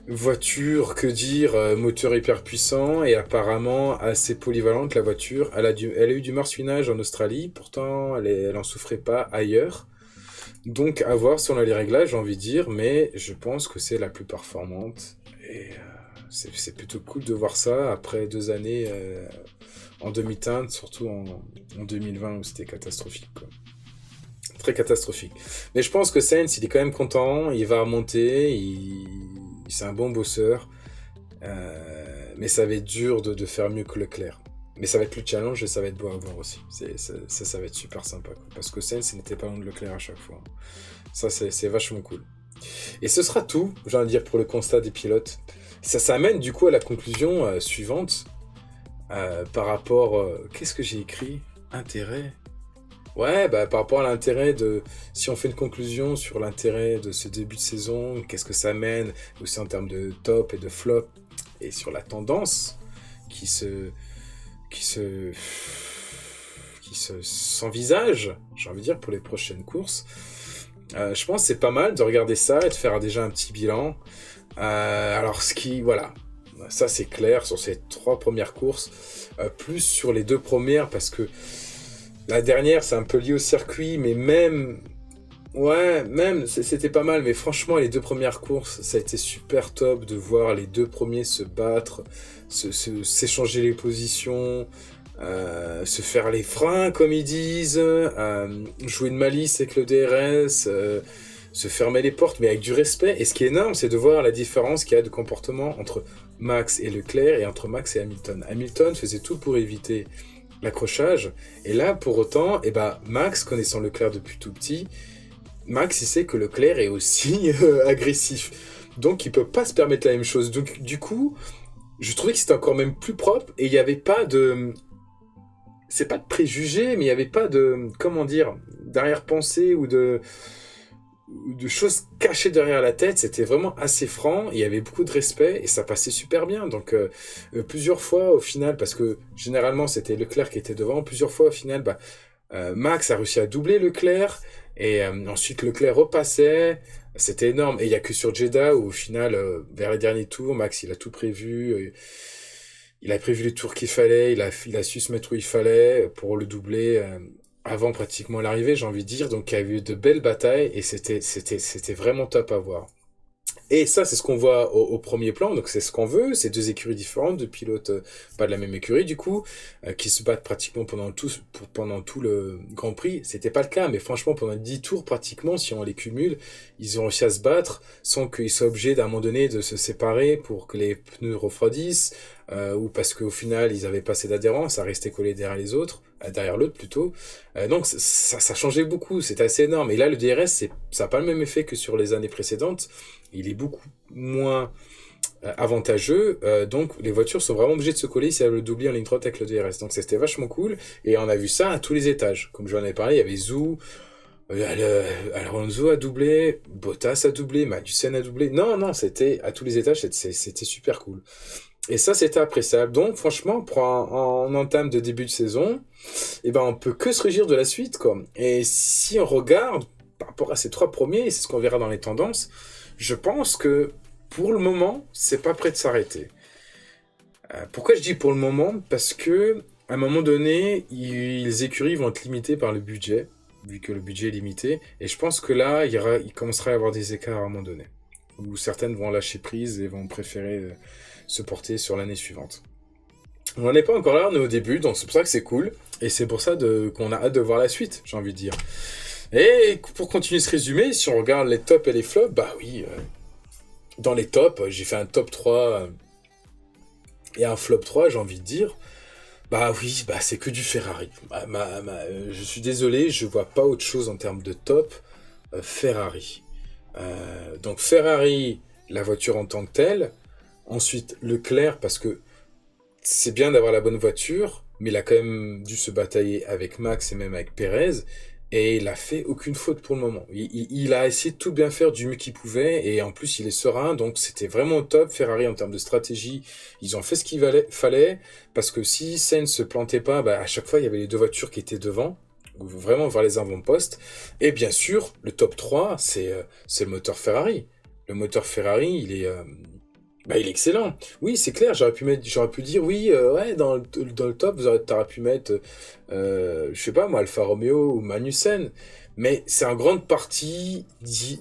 [SPEAKER 1] voiture, que dire, moteur hyper puissant et apparemment assez polyvalente la voiture. Elle a eu du marsouinage en Australie, pourtant elle en souffrait pas ailleurs. Donc à voir si on a les réglages, j'ai envie de dire, mais je pense que c'est la plus performante. Et c'est plutôt cool de voir ça après 2 années en demi-teinte, surtout en 2020 où c'était catastrophique, quoi. Très catastrophique. Mais je pense que Sainz, il est quand même content, il va remonter, c'est un bon bosseur. Mais ça va être dur de faire mieux que Leclerc. Mais ça va être le challenge et ça va être beau à voir aussi. Ça va être super sympa, quoi. Parce que Sainz, il n'était pas loin de Leclerc à chaque fois. Ça, c'est vachement cool. Et ce sera tout, j'ai envie de dire, pour le constat des pilotes. Ça amène du coup à la conclusion suivante. Par rapport... qu'est-ce que j'ai écrit ? Intérêt ? Ouais, bah, par rapport à l'intérêt si on fait une conclusion sur l'intérêt de ce début de saison, qu'est-ce que ça mène, aussi en termes de top et de flop, et sur la tendance s'envisage, j'ai envie de dire, pour les prochaines courses. Je pense que c'est pas mal de regarder ça et de faire déjà un petit bilan. Alors, voilà, ça c'est clair sur ces 3 premières courses, plus sur les 2 premières, parce que la dernière, c'est un peu lié au circuit, mais c'était pas mal. Mais franchement, les 2 premières courses, ça a été super top de voir les 2 premiers se battre, s'échanger les positions, se faire les freins, comme ils disent, jouer de malice avec le DRS, se fermer les portes, mais avec du respect. Et ce qui est énorme, c'est de voir la différence qu'il y a de comportement entre Max et Leclerc et entre Max et Hamilton. Hamilton faisait tout pour éviter l'accrochage, et là, pour autant, Max, connaissant Leclerc depuis tout petit, Max, il sait que Leclerc est aussi agressif. Donc, il peut pas se permettre la même chose. Donc, du coup, je trouvais que c'était encore même plus propre, et il n'y avait pas de... C'est pas de préjugés, mais il n'y avait pas de... Comment dire ? D'arrière-pensée ou de choses cachées derrière la tête. C'était vraiment assez franc, il y avait beaucoup de respect et ça passait super bien. Donc plusieurs fois au final, parce que généralement c'était Leclerc qui était devant, plusieurs fois au final Max a réussi à doubler Leclerc et ensuite Leclerc repassait. C'était énorme, et il n'y a que sur Jeddah où au final vers les derniers tours, Max il a tout prévu, il a prévu les tours qu'il fallait, il a su se mettre où il fallait pour le doubler avant pratiquement l'arrivée, j'ai envie de dire. Donc il y a eu de belles batailles et c'était vraiment top à voir. Et ça, c'est ce qu'on voit au premier plan, donc c'est ce qu'on veut, c'est 2 écuries différentes, 2 pilotes pas de la même écurie du coup, qui se battent pratiquement pendant tout le Grand Prix. C'était pas le cas, mais franchement, pendant 10 tours pratiquement, si on les cumule, ils ont réussi à se battre sans qu'ils soient obligés d'un moment donné de se séparer pour que les pneus refroidissent, ou parce qu'au final, ils avaient pas assez d'adhérence, à rester collés derrière l'autre plutôt. Donc ça changeait beaucoup, c'était assez énorme. Et là, le DRS, ça n'a pas le même effet que sur les années précédentes. Il est beaucoup moins avantageux, donc les voitures sont vraiment obligées de se coller si elles veulent doubler en ligne droite avec le DRS. Donc c'était vachement cool, et on a vu ça à tous les étages. Comme j'en avais parlé, il y avait Zhou, Alonso a doublé, Bottas a doublé, Magnussen a doublé. Non, c'était à tous les étages, c'était super cool. Et ça, c'était appréciable. Donc, franchement, en entame de début de saison, on peut que se réjouir de la suite, quoi. Et si on regarde par rapport à ces 3 premiers, et c'est ce qu'on verra dans les tendances, je pense que pour le moment, c'est pas prêt de s'arrêter. Pourquoi je dis pour le moment ? Parce que à un moment donné, les écuries vont être limitées par le budget, vu que le budget est limité. Et je pense que là, il commencera à y avoir des écarts à un moment donné, où certaines vont lâcher prise et vont préférer se porter sur l'année suivante. On n'en est pas encore là, on est au début, donc c'est pour ça que c'est cool. Et c'est pour ça qu'on a hâte de voir la suite, j'ai envie de dire. Et pour continuer ce résumé, si on regarde les tops et les flops, dans les tops, j'ai fait un top 3 Et un flop 3, j'ai envie de dire, bah oui, bah c'est que du Ferrari. Je suis désolé, je vois pas autre chose en termes de top. Ferrari. Donc Ferrari, la voiture en tant que telle. Ensuite, Leclerc, parce que c'est bien d'avoir la bonne voiture, mais il a quand même dû se batailler avec Max et même avec Perez, et il a fait aucune faute pour le moment. Il a essayé de tout bien faire du mieux qu'il pouvait, et en plus il est serein, donc c'était vraiment au top. Ferrari en termes de stratégie, ils ont fait ce fallait, parce que si Sainz se plantait pas, bah, à chaque fois il y avait les deux voitures qui étaient devant, ou vraiment vers les avant-postes, et bien sûr, le top 3, c'est le moteur Ferrari. Le moteur Ferrari, il est excellent. Oui, c'est clair, j'aurais pu dire, oui, ouais, dans le top, t'aurais pu mettre, je sais pas moi, Alfa Romeo ou Magnussen. Mais c'est en grande partie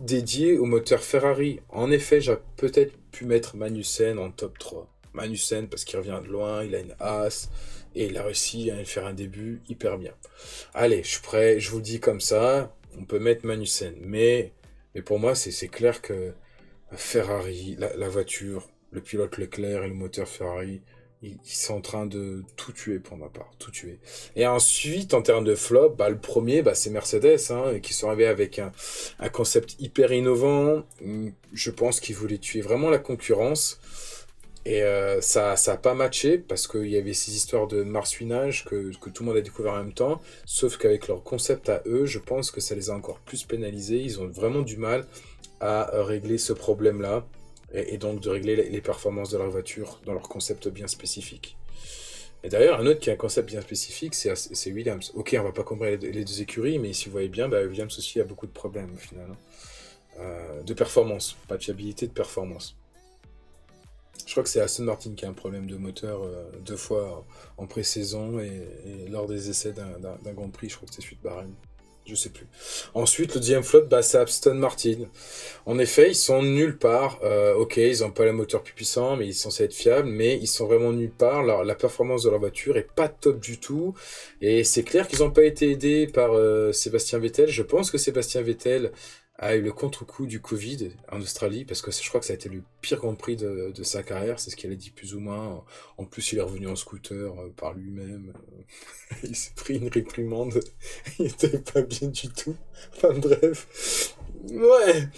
[SPEAKER 1] dédié au moteur Ferrari. En effet, j'aurais peut-être pu mettre Magnussen en top 3. Magnussen, parce qu'il revient de loin, il a une As, et il a réussi à faire un début hyper bien. Allez, je suis prêt, je vous le dis comme ça, on peut mettre Magnussen. Mais pour moi, c'est clair que Ferrari, la voiture, le pilote Leclerc et le moteur Ferrari, ils sont en train de tout tuer pour ma part, tout tuer. Et ensuite, en termes de flop, bah, le premier, bah, c'est Mercedes, hein, qui sont arrivés avec un concept hyper innovant. Je pense qu'ils voulaient tuer vraiment la concurrence. Et ça a pas matché parce qu'il y avait ces histoires de marsouinage que tout le monde a découvert en même temps. Sauf qu'avec leur concept à eux, je pense que ça les a encore plus pénalisés. Ils ont vraiment du mal à régler ce problème-là et donc de régler les performances de leur voiture dans leur concept bien spécifique. Et d'ailleurs, un autre qui a un concept bien spécifique, c'est Williams. Ok, on va pas comparer les deux écuries, mais si vous voyez bien, bah, Williams aussi a beaucoup de problèmes au final. De performance, pas de fiabilité, de performance. Je crois que c'est Aston Martin qui a un problème de moteur 2 fois en pré-saison et lors des essais d'un Grand Prix, je crois que c'est suite Bahreïn. Je sais plus. Ensuite, le deuxième flop, bah, c'est Aston Martin. En effet, ils sont nulle part. Ok, ils ont pas le moteur plus puissant, mais ils sont censés être fiables, mais ils sont vraiment nulle part. La performance de leur voiture est pas top du tout. Et c'est clair qu'ils n'ont pas été aidés par Sébastien Vettel. Je pense que Sébastien Vettel a eu le contre-coup du Covid en Australie, parce que je crois que ça a été le pire Grand Prix de sa carrière, c'est ce qu'elle a dit plus ou moins. En plus, il est revenu en scooter par lui-même. Il s'est pris une réprimande. Il était pas bien du tout. Enfin bref. Ouais.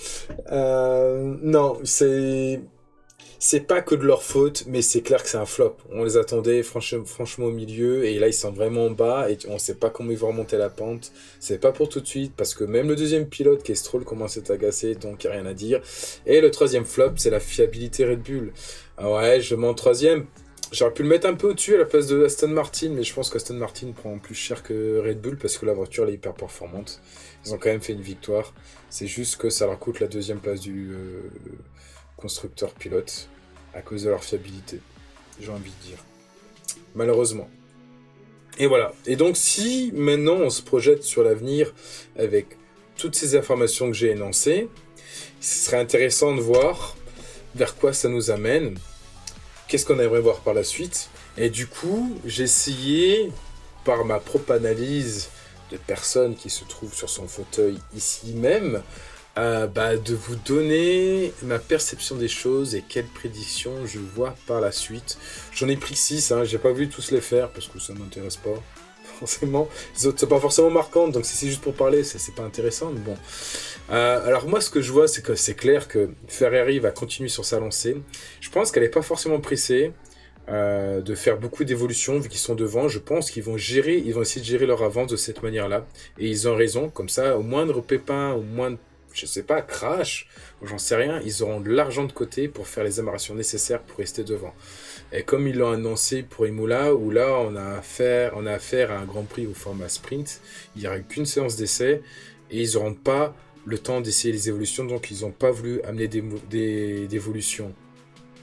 [SPEAKER 1] Non, c'est pas que de leur faute, mais c'est clair que c'est un flop. On les attendait franchement au milieu, et là ils sont vraiment bas, et on sait pas comment ils vont remonter la pente. C'est pas pour tout de suite, parce que même le deuxième pilote, qui est Stroll, commence à être agacé, donc y a rien à dire. Et le troisième flop, c'est la fiabilité Red Bull. Ah ouais, je mets en troisième. J'aurais pu le mettre un peu au-dessus à la place de Aston Martin, mais je pense qu'Aston Martin prend plus cher que Red Bull, parce que la voiture elle est hyper performante. Ils ont quand même fait une victoire. C'est juste que ça leur coûte la deuxième place du constructeur pilote à cause de leur fiabilité, j'ai envie de dire. Malheureusement. Et voilà. Et donc, si maintenant on se projette sur l'avenir avec toutes ces informations que j'ai énoncées, ce serait intéressant de voir vers quoi ça nous amène, qu'est-ce qu'on aimerait voir par la suite. Et du coup, j'ai essayé, par ma propre analyse de personne qui se trouve sur son fauteuil ici même, de vous donner ma perception des choses et quelles prédictions je vois par la suite. J'en ai pris 6, hein, j'ai pas voulu tous les faire parce que ça m'intéresse pas forcément. Les autres sont pas forcément marquantes, donc si c'est juste pour parler, c'est pas intéressant, mais bon. Alors moi, ce que je vois, c'est que c'est clair que Ferrari va continuer sur sa lancée. Je pense qu'elle est pas forcément pressée de faire beaucoup d'évolutions vu qu'ils sont devant. Je pense qu'ils vont essayer de gérer leur avance de cette manière-là. Et ils ont raison, comme ça, au moindre pépin, au moindre, je sais pas, crash, j'en sais rien, ils auront de l'argent de côté pour faire les améliorations nécessaires pour rester devant. Et comme ils l'ont annoncé pour Imola, où là on a affaire à un Grand Prix au format sprint, il n'y aura qu'une séance d'essai et ils n'auront pas le temps d'essayer les évolutions, donc ils n'ont pas voulu amener des évolutions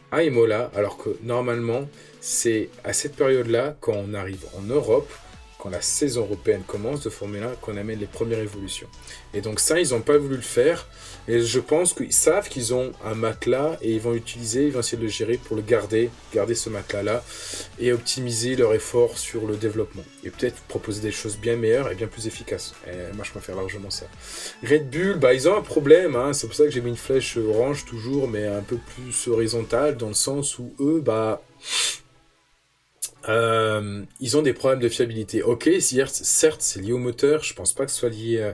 [SPEAKER 1] à Imola, alors que normalement c'est à cette période-là, quand on arrive en Europe, quand la saison européenne commence de Formule 1, qu'on amène les premières évolutions. Et donc ça, ils n'ont pas voulu le faire. Et je pense qu'ils savent qu'ils ont un matelas et ils vont essayer de le gérer pour le garder ce matelas-là et optimiser leur effort sur le développement. Et peut-être proposer des choses bien meilleures et bien plus efficaces. Et moi, je préfère largement ça. Red Bull, ils ont un problème. Hein. C'est pour ça que j'ai mis une flèche orange toujours, mais un peu plus horizontale, dans le sens où eux, Ils ont des problèmes de fiabilité. Ok, certes, c'est lié au moteur. Je pense pas que ce soit lié.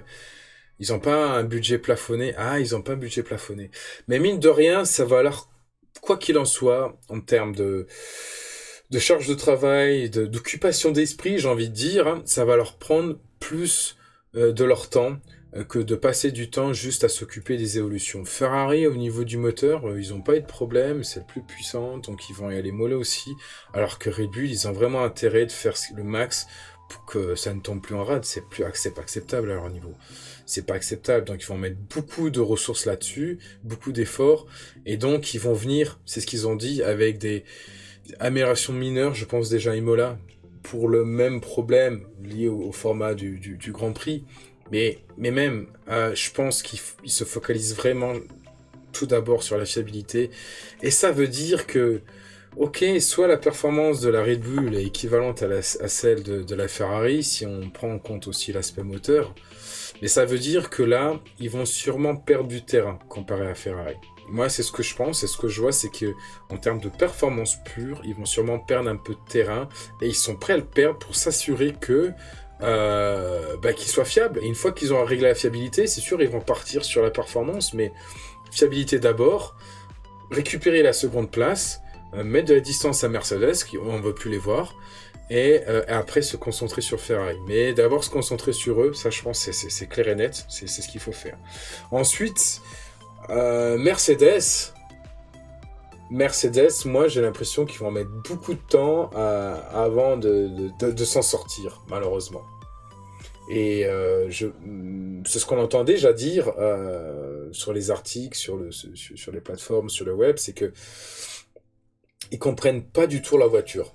[SPEAKER 1] Ils ont pas un budget plafonné. Ah, ils ont pas un budget plafonné. Mais mine de rien, ça va leur, quoi qu'il en soit, en termes de charge de travail, d'occupation d'esprit, j'ai envie de dire, hein, ça va leur prendre plus de leur temps que de passer du temps juste à s'occuper des évolutions. Ferrari, au niveau du moteur, ils n'ont pas eu de problème, c'est le plus puissant, donc ils vont y aller mollo aussi, alors que Red Bull, ils ont vraiment intérêt de faire le max pour que ça ne tombe plus en rade, c'est pas acceptable à leur niveau. C'est pas acceptable, donc ils vont mettre beaucoup de ressources là-dessus, beaucoup d'efforts, et donc ils vont venir, c'est ce qu'ils ont dit, avec des amélioration mineure, je pense déjà à Imola, pour le même problème lié au format du Grand Prix. Mais même, je pense qu'il se focalise vraiment tout d'abord sur la fiabilité. Et ça veut dire que, ok, soit la performance de la Red Bull est équivalente à celle de la Ferrari, si on prend en compte aussi l'aspect moteur, mais ça veut dire que là, ils vont sûrement perdre du terrain comparé à Ferrari. Moi, c'est ce que je pense, c'est ce que je vois, c'est que en termes de performance pure, ils vont sûrement perdre un peu de terrain et ils sont prêts à le perdre pour s'assurer que qu'ils soient fiables. Et une fois qu'ils ont réglé la fiabilité, c'est sûr, ils vont partir sur la performance, mais fiabilité d'abord, récupérer la seconde place, mettre de la distance à Mercedes, on ne veut plus les voir, et après se concentrer sur Ferrari. Mais d'abord se concentrer sur eux, ça je pense c'est clair et net, c'est ce qu'il faut faire. Ensuite, Mercedes, moi j'ai l'impression qu'ils vont mettre beaucoup de temps avant de s'en sortir, malheureusement. Et c'est ce qu'on entend déjà dire sur les articles, sur les plateformes, sur le web, c'est que ils comprennent pas du tout la voiture.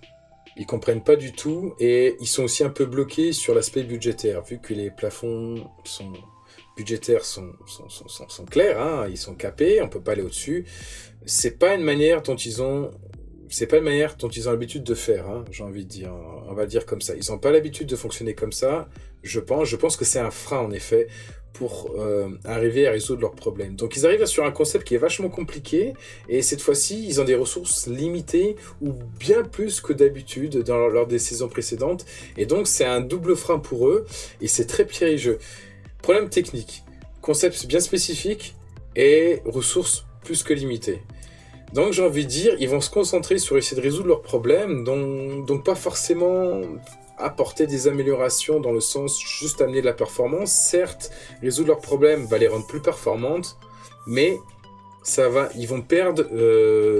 [SPEAKER 1] Ils comprennent pas du tout et ils sont aussi un peu bloqués sur l'aspect budgétaire, vu que les plafonds budgétaires sont clairs, hein, ils sont capés, on peut pas aller au-dessus. C'est pas une manière dont ils ont l'habitude de faire, hein, j'ai envie de dire, on va le dire comme ça. Ils n'ont pas l'habitude de fonctionner comme ça, je pense que c'est un frein en effet pour arriver à résoudre leurs problèmes. Donc ils arrivent sur un concept qui est vachement compliqué, et cette fois-ci, ils ont des ressources limitées, ou bien plus que d'habitude lors des saisons précédentes, et donc c'est un double frein pour eux, et c'est très piégeux. Problème technique, concept bien spécifique, et ressources plus que limitées. Donc j'ai envie de dire, ils vont se concentrer sur essayer de résoudre leurs problèmes, donc pas forcément apporter des améliorations dans le sens juste amener de la performance. Certes, résoudre leurs problèmes va les rendre plus performantes, mais ils vont perdre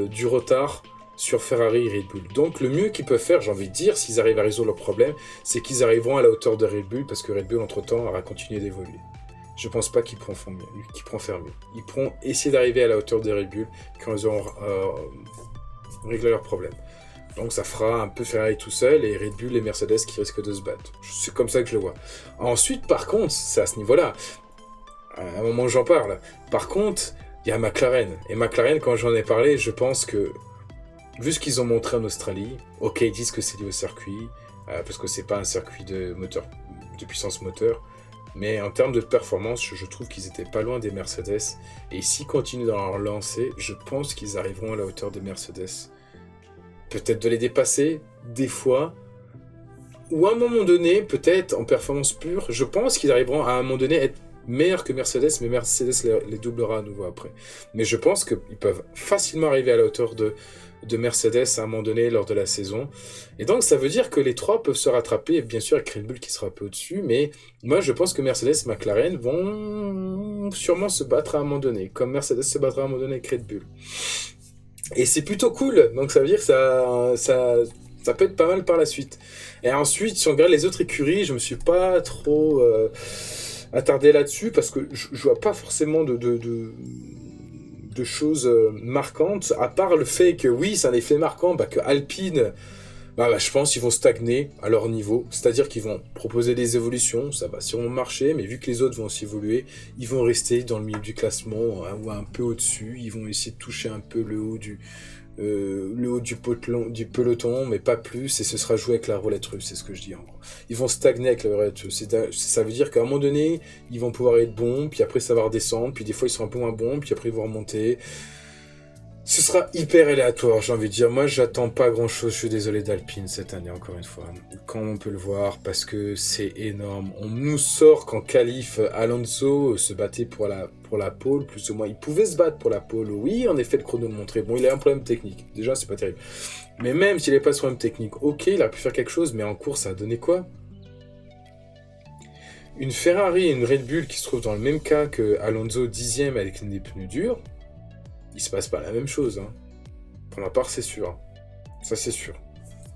[SPEAKER 1] du retard sur Ferrari et Red Bull. Donc le mieux qu'ils peuvent faire, j'ai envie de dire, s'ils arrivent à résoudre leurs problèmes, c'est qu'ils arriveront à la hauteur de Red Bull, parce que Red Bull entre-temps aura continué d'évoluer. Je pense pas qu'ils pourront faire mieux. Ils pourront essayer d'arriver à la hauteur des Red Bull quand ils auront réglé leurs problèmes. Donc ça fera un peu Ferrari tout seul et Red Bull et Mercedes qui risquent de se battre. C'est comme ça que je le vois. Ensuite, par contre, c'est à ce niveau-là, à un moment où j'en parle, par contre, il y a McLaren. Et McLaren, quand j'en ai parlé, je pense que, vu ce qu'ils ont montré en Australie, ok, ils disent que c'est lié au circuit, parce que c'est pas un circuit de puissance moteur, mais en termes de performance, je trouve qu'ils étaient pas loin des Mercedes. Et s'ils continuent dans leur lancée, je pense qu'ils arriveront à la hauteur des Mercedes. Peut-être de les dépasser, des fois, ou à un moment donné, peut-être en performance pure, je pense qu'ils arriveront à un moment donné à être meilleurs que Mercedes, mais Mercedes les doublera à nouveau après. Mais je pense qu'ils peuvent facilement arriver à la hauteur de Mercedes à un moment donné lors de la saison. Et donc ça veut dire que les trois peuvent se rattraper, bien sûr avec Red Bull qui sera un peu au-dessus, mais moi je pense que Mercedes et McLaren vont sûrement se battre à un moment donné, comme Mercedes se battra à un moment donné avec Red Bull. Et c'est plutôt cool, donc ça veut dire que ça peut être pas mal par la suite. Et ensuite, si on regarde les autres écuries, je me suis pas trop attardé là-dessus, parce que je vois pas forcément de choses marquantes, à part le fait que oui, c'est un effet marquant, que Alpine, je pense qu'ils vont stagner à leur niveau, c'est-à-dire qu'ils vont proposer des évolutions, ça va sûrement marcher, mais vu que les autres vont aussi évoluer, ils vont rester dans le milieu du classement, ou un peu au-dessus, ils vont essayer de toucher un peu le haut du peloton, mais pas plus, et ce sera joué avec la roulette russe, c'est ce que je dis en gros. Ils vont stagner avec la roulette russe, ça veut dire qu'à un moment donné, ils vont pouvoir être bons, puis après ça va redescendre, puis des fois ils seront un peu moins bons, puis après ils vont remonter. Ce sera hyper aléatoire, j'ai envie de dire. Moi, j'attends pas grand-chose. Je suis désolé d'Alpine cette année, encore une fois. Quand on peut le voir, parce que c'est énorme. On nous sort qu'en qualif, Alonso se battait pour la pole, plus ou moins. Il pouvait se battre pour la pole. Oui, en effet, le chrono le montrait. Bon, il a un problème technique. Déjà, c'est pas terrible. Mais même s'il n'avait pas ce problème technique, ok, il a pu faire quelque chose, mais en course, ça a donné quoi? Une Ferrari et une Red Bull qui se trouvent dans le même cas que Alonso 10e avec des pneus durs, il se passe pas la même chose. Hein. Pour ma part, c'est sûr. Ça, c'est sûr.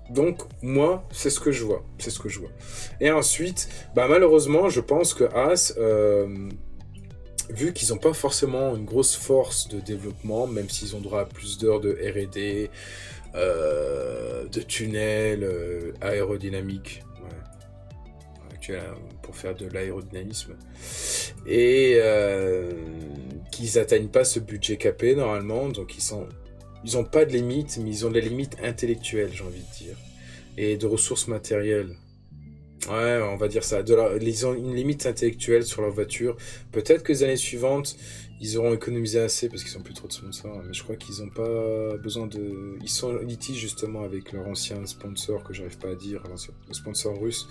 [SPEAKER 1] Donc, moi, c'est ce que je vois. C'est ce que je vois. Et ensuite, malheureusement, je pense que Haas, vu qu'ils n'ont pas forcément une grosse force de développement, même s'ils ont droit à plus d'heures de R&D, de tunnels aérodynamiques, pour faire de l'aérodynamisme, et qu'ils n'atteignent pas ce budget capé normalement, donc ils n'ont pas de limites, mais ils ont des limites intellectuelles, j'ai envie de dire, et de ressources matérielles. Ouais, on va dire ça. Ils ont une limite intellectuelle sur leur voiture. Peut-être que les années suivantes, ils auront économisé assez parce qu'ils n'ont plus trop de sponsors. Mais je crois qu'ils n'ont pas besoin de... Ils sont en litige justement avec leur ancien sponsor, que j'arrive pas à dire, le sponsor russe.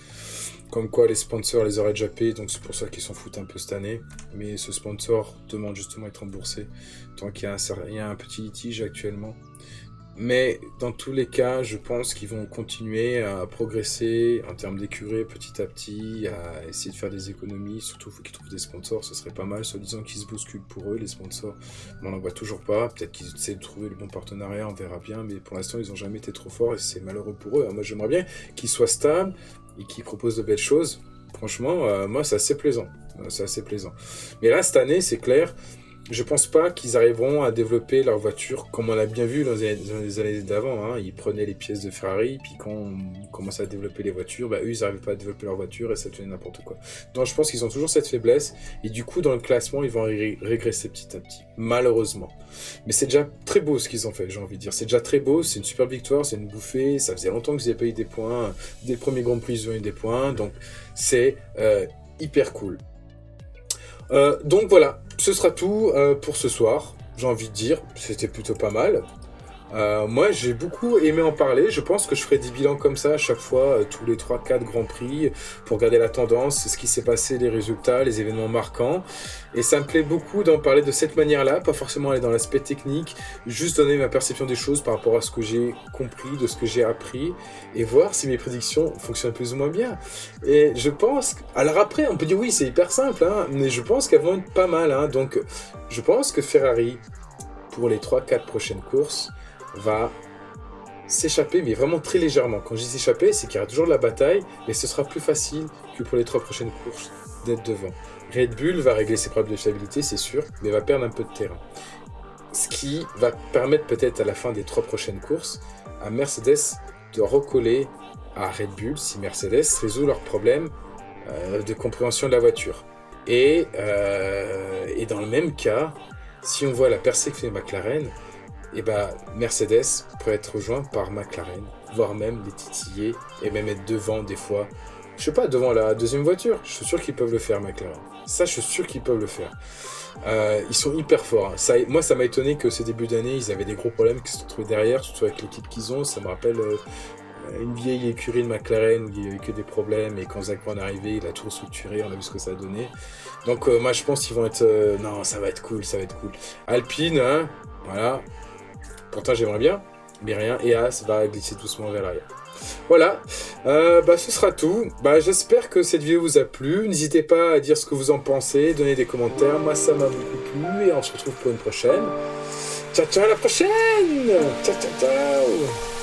[SPEAKER 1] Comme quoi les sponsors les auraient déjà payés, donc c'est pour ça qu'ils s'en foutent un peu cette année. Mais ce sponsor demande justement à être remboursé. Tant qu'il y a un petit litige actuellement. Mais dans tous les cas, je pense qu'ils vont continuer à progresser en termes d'écurie petit à petit, à essayer de faire des économies. Surtout, il faut qu'ils trouvent des sponsors, ce serait pas mal, soi-disant qu'ils se bousculent pour eux, les sponsors. Mais on n'en voit toujours pas. Peut-être qu'ils essaient de trouver le bon partenariat, on verra bien. Mais pour l'instant, ils n'ont jamais été trop forts et c'est malheureux pour eux. Alors moi, j'aimerais bien qu'ils soient stables et qu'ils proposent de belles choses. Franchement, moi, c'est assez plaisant. C'est assez plaisant. Mais là, cette année, c'est clair. Je pense pas qu'ils arriveront à développer leur voiture comme on l'a bien vu dans les années d'avant. Hein. Ils prenaient les pièces de Ferrari, puis quand on commençait à développer les voitures, eux, ils n'arrivaient pas à développer leur voiture et ça devenait n'importe quoi. Donc je pense qu'ils ont toujours cette faiblesse, et du coup, dans le classement, ils vont régresser petit à petit, malheureusement. Mais c'est déjà très beau ce qu'ils ont fait, j'ai envie de dire. C'est déjà très beau, c'est une super victoire, c'est une bouffée, ça faisait longtemps qu'ils n'avaient pas eu des points. Dès le premier Grand Prix, ils ont eu des points, donc c'est hyper cool. Donc voilà, ce sera tout pour ce soir, j'ai envie de dire, c'était plutôt pas mal. Moi j'ai beaucoup aimé en parler, je pense que je ferai des bilans comme ça à chaque fois, tous les 3-4 Grands Prix, pour regarder la tendance, ce qui s'est passé, les résultats, les événements marquants. Et ça me plaît beaucoup d'en parler de cette manière-là, pas forcément aller dans l'aspect technique, juste donner ma perception des choses par rapport à ce que j'ai compris, de ce que j'ai appris, et voir si mes prédictions fonctionnent plus ou moins bien. Et je pense... Alors après, on peut dire oui, c'est hyper simple, hein, mais je pense qu'elles vont être pas mal. Hein, donc je pense que Ferrari, pour les 3-4 prochaines courses, va s'échapper, mais vraiment très légèrement. Quand je dis s'échapper, c'est qu'il y aura toujours de la bataille, mais ce sera plus facile que pour les 3 prochaines courses d'être devant. Red Bull va régler ses problèmes de fiabilité, c'est sûr, mais va perdre un peu de terrain. Ce qui va permettre peut-être à la fin des 3 prochaines courses à Mercedes de recoller à Red Bull si Mercedes résout leurs problèmes de compréhension de la voiture. Et dans le même cas, si on voit la percée que fait McLaren, et Mercedes peut être rejoint par McLaren, voire même les titiller et même être devant des fois. Je sais pas, devant la deuxième voiture. Je suis sûr qu'ils peuvent le faire, McLaren. Ça, je suis sûr qu'ils peuvent le faire. Ils sont hyper forts. Hein. Moi, ça m'a étonné que ces débuts d'année, ils avaient des gros problèmes qui se retrouvaient derrière, surtout avec l'équipe qu'ils ont. Ça me rappelle une vieille écurie de McLaren où il n'y avait que des problèmes. Et quand Zak Brown est arrivé, il a tout restructuré. On a vu ce que ça a donné. Donc, moi, je pense qu'ils vont être... non, ça va être cool, ça va être cool. Alpine, hein, voilà. Pourtant, j'aimerais bien, mais rien. Et Haas va glisser doucement vers l'arrière. Voilà, ce sera tout. J'espère que cette vidéo vous a plu. N'hésitez pas à dire ce que vous en pensez, donner des commentaires. Moi, ça m'a beaucoup plu et on se retrouve pour une prochaine. Ciao, ciao, à la prochaine. Ciao, ciao, ciao.